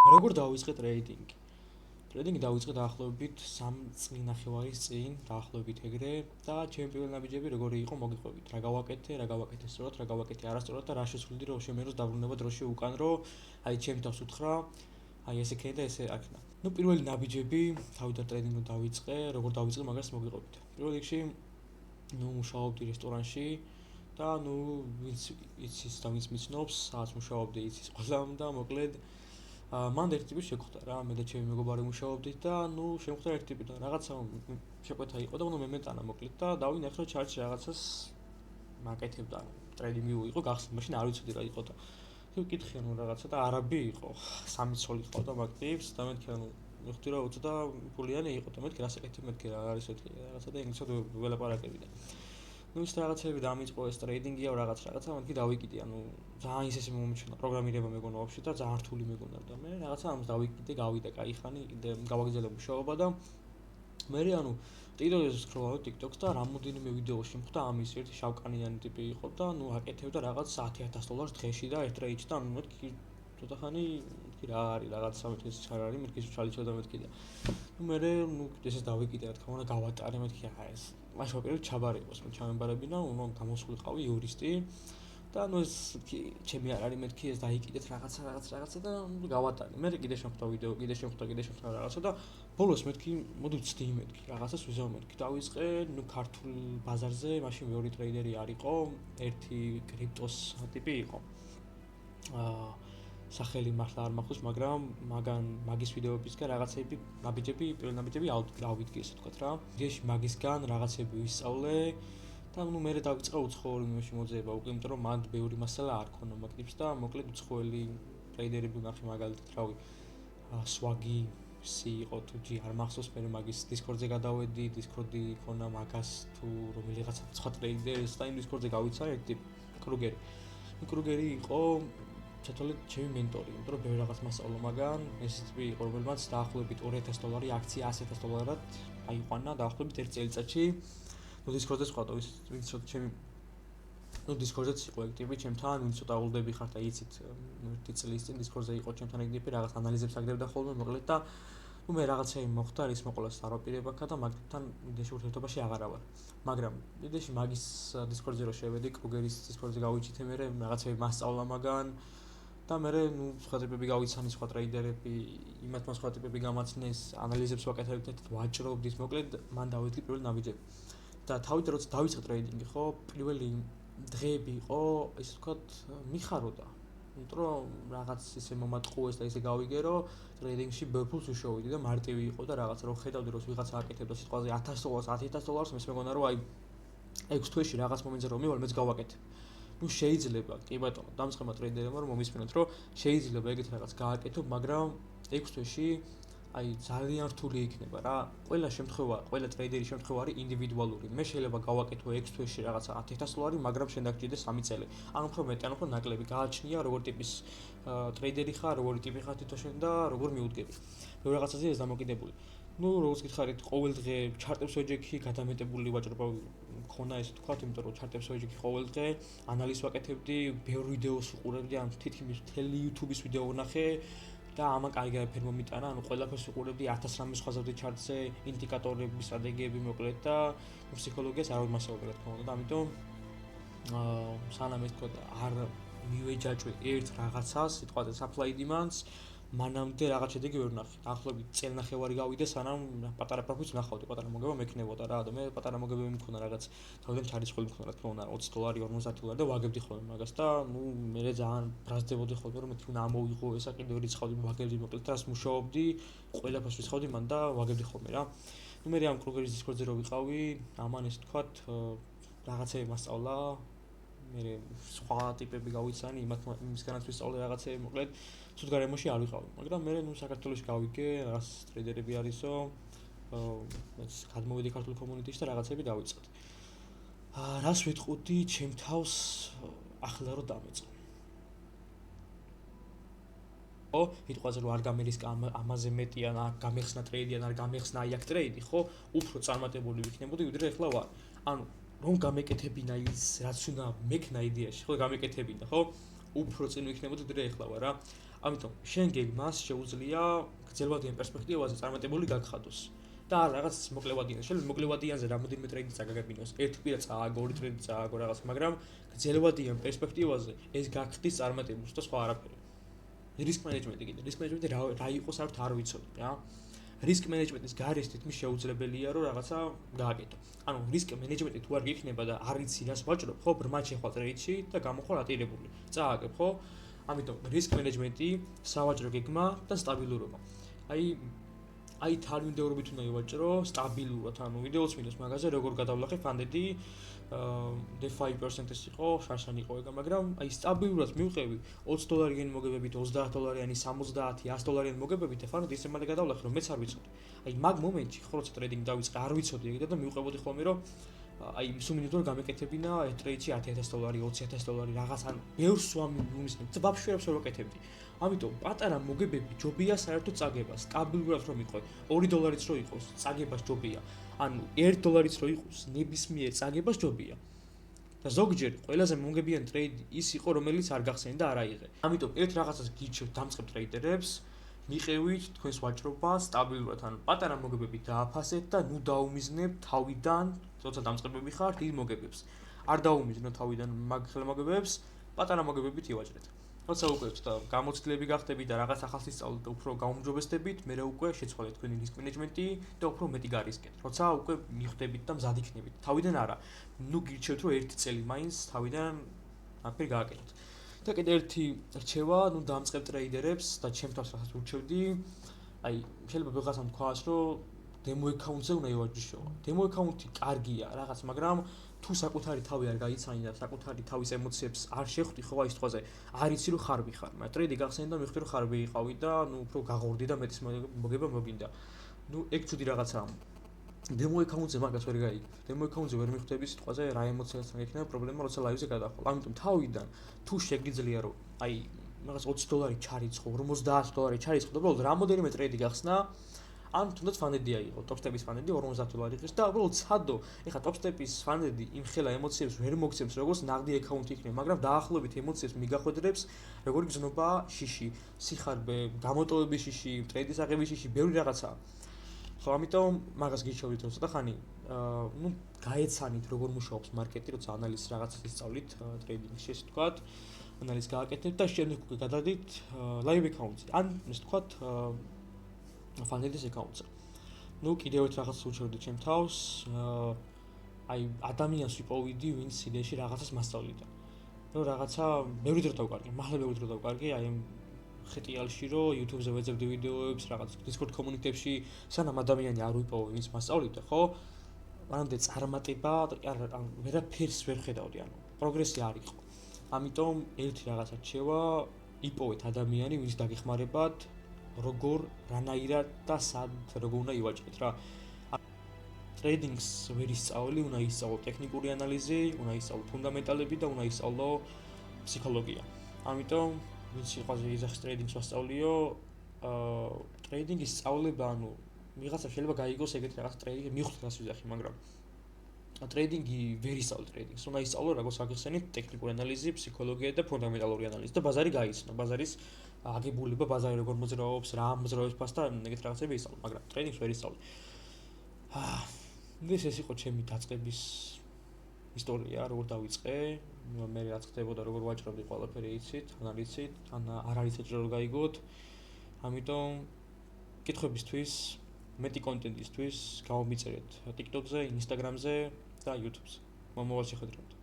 როგორ დავიწყე ტრეიდინგი? ტრეიდინგი დავიწყე დაახლოებით 3 წლის ნახევარის წინ, დაახლოებით ეგრე და ჩემი პირველი ნაბიჯები როგორი იყო მოგიყვებით. რა გავაკეთე სწორად, რა გავაკეთე არასწორად და რა შეცვლიდი რომ შემერო დაბრუნება დროში უკან რომ აი ჩემი თავს უთხრა, აი ესე ქედა და ესე აქნა. ნუ პირველი ნაბიჯები თავიდან ტრეიდინგს დავიწყე, როგორ დავიწყე მაგას მოგიყვებით. პირველ რიგში ნუ მუშაობდი რესტორანში და ნუ ვინც იცის და ვინც მიცნობს, სადაც მუშაობდი იცის ყველამ და მოკლედ მან ერთი ტიპი შეხვდა რა, მე და ჩემი მეგობარი მუშაობდით და ნუ შემხვდა ერთი ტიპი და რაღაცა შეკვეთა იყო და ნუ მე მეტანა მოკლედ და დავინახე რომ ჩარჩი რაღაცას მაკეთებდა, ტრეიდინგი იყო გახსნა, მაშინ არ ვიცოდი რა იყო და ვიკითხე ნუ რაღაცა და არაბი იყო, 3 ცოლი ყავდა მაგ ტიპს და მეთქი ანუ მივხვდი რომ უცოტა ფულიანი იყო და მეთქი რას ეკეთებ მეთქი რა არის მეთქი რაღაცა და ინგლისურად ველაპარაკები და ნუ ის რაღაცები დამიწყო ეს ტრეიდინგია რაღაცა მეთქი დავიკიდე ანუ ძალიან ისე მომიჩვენა პროგრამირება მეგონა ვაფშე და ძალიან რთული მეგონა და მე რაღაცა ამას დავიკიდე გავიდა კაი ხანი კიდე გავაგრძელე მუშაობა და მე ანუ TikTok-ზე სკროლავ TikTok-ს და რამოდენიმე ვიდეოში მხვდა ამის ერთი შავკანიანი ტიპი იყო და ნუ აკეთებდა რაღაც $10,000 დღეში და ერთ რეიჯს და ნუ მეთქი ცოტა ხანი მეთქი რა არის რაღაცა მეთქი არ არის მეთქი ჩალიჩოდა მეთქი და ნუ მე ნუ ესეც დავიკიდე რა თქმა უნდა გავატარე მეთქი რა ეს მაშინ ვაპირებ ჩაბარი იყოს მე ჩამემბარებინა ნუ გამოსულიყავი იურისტი და ნუ ეს ჩემი არ არის მეთქი ეს დაიკიდეთ რაღაცა და გავატარე მე კიდე შემხვდა ვიდეო კიდე შემხვდა რაღაცა და ბოლოს მეთქი მოდი ვცდი მეთქი რაღაცას ვიზავ მეთქი დავიწყე ნუ ქართულ ბაზარზე მაშინ მეორე ტრეიდერი არისო ერთი კრიპტოს ტიპი იყო სახელი მართლა არ მახსოვს მაგრამ მაგის ვიდეოებისგან რაღაცები პირველი ნაბიჯები ავიდგე ესე ვთქვათ რა დღეში მაგისგან რაღაცები ვისწავლე და ნუ მე დავიწყე უცხოური მიმოში მოძიება უკვე იმიტომ რომ მან ბევრი მასალა არ ქონა მაგ ტიპს და მოკლედ უცხოელი ტრეიდერები ვნახე მაგალითად რავი სვაგი სი იყო თუ ჯი არ მახსოვს მე მაგის დისკორდზე გადავედი დისკორდი ქონა მაგას თუ რომელიღაცა სხვა ტრეიდერს და იმ დისკორდზე გავიცანე ერთ ტიპ კრუგერი იყო ჩათვალე ჩემი მენტორი იმიტომ რომ ბევრი რაღაც მასწავლა მაგან ეს ტიპი იყო რომელმაც დაახლოებით $2,000 აქცია $100,000-ად აიყვანა დაახლოებით ერთ წელიწადში ნუ დისკორდზე სხვადასხვა ვინც ჩემი ნუ დისკორდზეც იყო ეგ ტიპი ჩემთან ვინც ცოტა ულდები ხარ და იცით ერთი წლის წინ დისკორდზე იყო ჩემთან ეგ ტიპი რაღაც ანალიზებს აგდებდა ხოლმე მოკლედ და ნუ მე რაღაცები მოხდა რის მოყოლას არ ვაპირებაქა და მაგთან იდეაში ურთიერთობაში აღარა ვარ მაგრამ იდეაში მაგის დისკორდზე რო შევედი კრუგერის დისკორდზე გავიჩითე მე რაღაცები მასწავლა მაგან და მე ნუ სხვა ტიპები გავიცანი სხვა ტრეიდერები იმათმა სხვა ტიპები გამაცნეს ანალიზებს ვაკეთებდით ვაჭრობდით მოკლედ მან დავიწყე პირველი ნაბიჯები და თავიდან როცა დავიწყე ტრეიდინგი ხო პირველი დღეები იყო ისე ვთქვათ მიხაროდა იმიტომ რომ რაღაც ისე მომატყუეს და ისე გავიგე რომ ტრეიდინგში ბევრ ფულს უშოვიდი და მარტივი იყო და რაღაც რომ ხედავდი რომ ვიღაცა აკეთებდა სიტყვაზე $100,000 მის მეგონა რომ აი 6 თვეში რაღაც მომენტზე რომ მივალ მეც გავაკეთე ნუ შეიძლება კი ბატონო დამწყება ტრეიდერებმა რომ მომისმენოთ რომ შეიძლება ეგეთ რაღაც გააკეთო მაგრამ 6 თვეში აი ძალიან რთული იქნება რა ყველა შემთხვევა ყველა ტრეიდერის შემთხვევა არის ინდივიდუალური მე შეიძლება გავაკეთო 6 თვეში რაღაცა $10,000 მაგრამ შენ დაგჭირდეს 3 წელი ანუ უფრო მეტი ანუ უფრო ნაკლები გააჩნია როგორ ტიპის ტრეიდერი ხარ როგორი ტიპი ხარ თვითონ შენ და როგორ მიუდგები მე რაღაცაზე ეს დამოკიდებული ნუ როგორც გითხარით ყოველ დღე ჩარტებს ვეჯექი გადამეტებული ვაჭრობა მქონა ესე თქვა იმიტომ რომ ჩარტებს ვეჯექი ყოველ დღე ანალიზს ვაკეთებდი ბევრ ვიდეოს ვიყურებდი ან თითქმის მთელი YouTube-ის ვიდეო ვნახე და ამან კაი გაიფერ მომიტანა, ანუ ყველაფერს ვიყურებდი 1000 რამის ხაზავდი ჩარტზე, ინდიკატორები, სტრატეგიები მოკლედ და ფსიქოლოგიას არ ვიმასწავლე რა თქმა უნდა და ამიტომ სანამ ეს თქო არ მივეჯაჭვე ერთ რაღაცას, სიტყვაზე supply demand-ს მანამდე რაღაც შედეგი ვერ ვნახე. დაახლოებით წელნახევარი გავიდე, სანამ პატარა პროფიტს ვნახავდი, პატარა მოგება მექნებოდა რა და მე პატარა მოგებები მქონა რაღაც თავიდან ჩარიცხული მქონა რა თქმა უნდა $20, $50 და ვაგებდი ხოლმე მაგას და ნუ მე ძალიან ბრაზდებოდი ხოლმე რომ მეთქი უნდა ამოვიღო ესა კიდევ რიცხავდი ვაგებდი მოკლედ რას მუშაობდი, ყველაფერს რიცხავდი მან და ვაგებდი ხოლმე რა. ნუ მე ამ კრუგერის დისკორდზე რო ვიყავი, ამან ეს თქვათ რაღაცები მასწავლა მე სხვა ტიპები გავიცანი იმისგანაც ვისწავლე რაღაცები მოკლედ ცუდ გარემოში არ ვიყავი მაგრამ მე ნუ საქართველოში გავიგე რაღაც ტრეიდერები არისო ეს გადმოვედი ქართულ კომუნიტიში და რაღაცები დავიწყეთ რას ვიტყუდი ჩემ თავს ახლა რომ დამეწყო ხო იტყვაზე რომ არ გამერისკა ამაზე მეტი ან არ გამეხსნა ტრეიდი ან არ გამეხსნა აი აქ ტრეიდი ხო უფრო წარმატებული ვიქნებოდი ვიდრე ახლა ვარ ანუ რომ გამეკეთებინა ის რაც უნდა მექნა იდეაში ხო გამეკეთებინა ხო უფრო წინ ვიქნებოდი ვიდრე ახლა ვარ რა ამიტომ შენ გეგმას შეუძლია გრძელვადიან პერსპექტივაზე წარმატებული გაგხადოს. და რაღაც მოკლევადიან, შეიძლება მოკლევადიანზე რამოდენიმე ტრეიდი წაგაგებინოს. ერთი კვირა წააგო, ორი ტრეიდი წააგო რაღაც, მაგრამ გრძელვადიან პერსპექტივაზე ეს გაგხდის წარმატებულს და სხვა არაფერი. რისკ მენეჯმენტი კიდე, რისკ მენეჯმენტი რა იყოს არ ვიცოდი რა. რისკ მენეჯმენტის გარეშე თითქმის შეუძლებელია რომ რაღაცა გააკეთო. ანუ რისკ მენეჯმენტი თუ არ გიქნება და არ იცი რას ვაჭრობ, ხო, ბრმად შეხვალ ტრეიდში და გამოხვალ ატირებული. წააგებ, ხო? ამიტომ რისკ მენეჯმენტი, სავაჭრო გეგმა და სტაბილურობა. აი თავმდევრობით უნდა ივაჭრო სტაბილურად, ანუ ვიდეოც მინდოს მაგაზე როგორ გადავლახე ფანდედი the 5% ის იყო, შარშან იყო ეგა, მაგრამ აი სტაბილურად მივყევი $20 მოგებებით, $30, 70, $100 მოგებებით, ფანდედი ისე მალე გადავლახე, რომ მეც არ ვიცოდი. აი მაგ მომენტში ხო როცა ტრეიდინგი დავიწყე, არ ვიცოდი ეგედა და მივყებოდი ხოლმე რომ აი სუმინით რომ გამეკეთებინა ტრეიდში $10,000, $20,000 რაღაც ან ბევრს ვამიმისნებ, ვაფშე არ ვაკეთებდი. ამიტომ პატარა მოგებები ჯობია საერთოდ წაგება, სტაბილურად რომ იყოს, $2-იც რო იყოს, წაგებას ჯობია. ანუ $1-იც რო იყოს, ნებისმიერ წაგებას ჯობია. და ზოგჯერ ყველაზე მოგებიანი ტრეიდი ის იყო, რომელიც არ გახსენე და არ აიღე. ამიტომ ერთ რაღაცას გირჩევთ დამწყებ ტრეიდერებს, მიყევით თქვენს ვაჭრობას სტაბილურად, ანუ პატარა მოგებები დააფასეთ და ნუ დაუმიზნებ თავიდან, როცა დამწყებები ხართ, დიდ მოგებებს. არ დაუმიზნო თავიდან მაგ ხელმოგებებს, პატარა მოგებებით ივაჭრეთ. როცა უკვე გამოცდილები გახდებით და რაღაც ახალს ისწავლეთ და უფრო გაუმჯობესდებით, მერე უკვე შეცვალეთ თქვენი რისკ მენეჯმენტი და უფრო მეტი გარისკეთ. როცა უკვე მიხვდებით და მზად იქნებით. თავიდან არა. ნუ გირჩევთ რომ ერთი წელი მაინც თავიდან აფერი გააკეთოთ. და კიდე ერთი რჩევა, ნუ დამწყებ ტრეიდერებს და ჩემ თავს რასაც ურჩევდი, აი შეიძლება ვიღაცამ თქვას, რომ demo account-ზე უნდა ივაჯიშო. demo account-ი კარგია რაღაც, მაგრამ თუ საკუთარი თავი არ გაიცანი და საკუთარი თავის ემოციებს არ შეხვდი ხო აი ეს თვაზე, არ იცი რომ ხარბი ხარ, მაგრამ ტრეიდი გახსენე და მივხვდი რომ ხარბი იყავი და ნუ უფრო გაღორდი და მეტის მოგება მოგინდა. ნუ ეგ ცუდი რაღაცაა. demo account-ზე მაგას ვერ გაიგებ. demo account-ზე ვერ მიხვდები სიტყვაზე რა ემოციაც მეკენა პრობლემა როცა ლაივზე გადახვალ. ამიტომ თავიდან თუ შეგიძლია რომ აი მაგას $20 ჩარიცხო, $50 ჩარიცხო და უბრალოდ რამოდენიმე ტრეიდი გახსნა, ან თუნდაც ფანდედი აიღო, ტოპსტეპის ფანდედი $50 იყვის და უბრალოდ ცადო. ეხლა ტოპსტეპის ფანდედი იმ ხელა ემოციებს ვერ მოგცემს, როგორც ნაღდი account-ი იქნება, მაგრამ დაახლოებით ემოციებს მიგახვედრებს, როგორ გზნობა შიში, სიხარბე, გამოტოვების შიში, ტრეიდის აღების შიში, ბევრი რაღაცაა. ხო, ამიტომ მაგას გიჩვევით რომ ცოტა ხანი, ნუ გაეცანით როგორ მუშაობს მარკეტი, როცა ანალიზს რაღაცას ისწავლით ტრეიდინგში, ესე ვთქვათ, ანალიზს გააკეთებთ და შემდეგ უკვე გადადით live account-ზე. ან ესე ვთქვათ, ფანდედის account-ზე. ნუ კიდევ ერთ რაღაცას უჩვენდი ჩემ თავს, აი ადამიანს ვიპოვიდი, ვინც იდეაში რაღაცას მასწავლიდა. რომ რაღაცა ბევრი დრო დავკარგე, მართლა ბევრი დრო დავკარგე, აი ამ ხეტიალში რომ YouTube-ზე ვეძებდი ვიდეოებს, რაღაც Discord community-ებში, სანამ ადამიანი არ ვიპოვე, ვინც მასწავლიდა, ხო? მანამდე წარმატება, ან ვერაფერს ვერ ხედავდი, ანუ პროგრესი არ იყო. ამიტომ ერთი რაღაცა რჩევა, იპოვეთ ადამიანი, ვინც დაგეხმარებათ, როგორ, რანაირად და სად როგორ უნდა ივაჭრეთ რა. ტრეიდინგს ვერ ისწავლი, უნდა ისწავლო ტექნიკური ანალიზი, უნდა ისწავლო ფუნდამენტალები და უნდა ისწავლო ფსიქოლოგია. ამიტომ ვინც იყვაზე იძახის ტრეიდინგს ვასწავლიო, ტრეიდინგის სწავლება, ანუ ვიღაცა შეიძლება გაიგოს ეგეთი რაღაც ტრეიდინგი, მიხვდეთ რას ვიძახი, მაგრამ ტრეიდინგი ვერ ისწავლე ტრეიდინგს, უნდა ისწავლო როგორც აგიხსენით ტექნიკური ანალიზი, ფსიქოლოგია და ფუნდამენტალური ანალიზი და ბაზარი გაიცნო, ბაზარის აგებულება, ბაზარი როგორ მოძრაობს, რა მოძრაობს ფას და ეგეთ რაღაცები ისწავლე, მაგრამ ტრეიდინგს ვერ ისწავლე. ეს იყო ჩემი დაწყების ისტორია, როგორ დავიწყე, მე რაც ხდებოდა, როგორ ვაჭრობდი ყველაფერი იცით, ან არ იცით, ან არ არის საჭირო რომ გაიგოთ. ამიტომ კითხვებისთვის, მეტი კონტენტისთვის გამომიწერეთ TikTok-ზე, Instagram-ზე და YouTube-ზე. მომავალ შეხვედრამდე.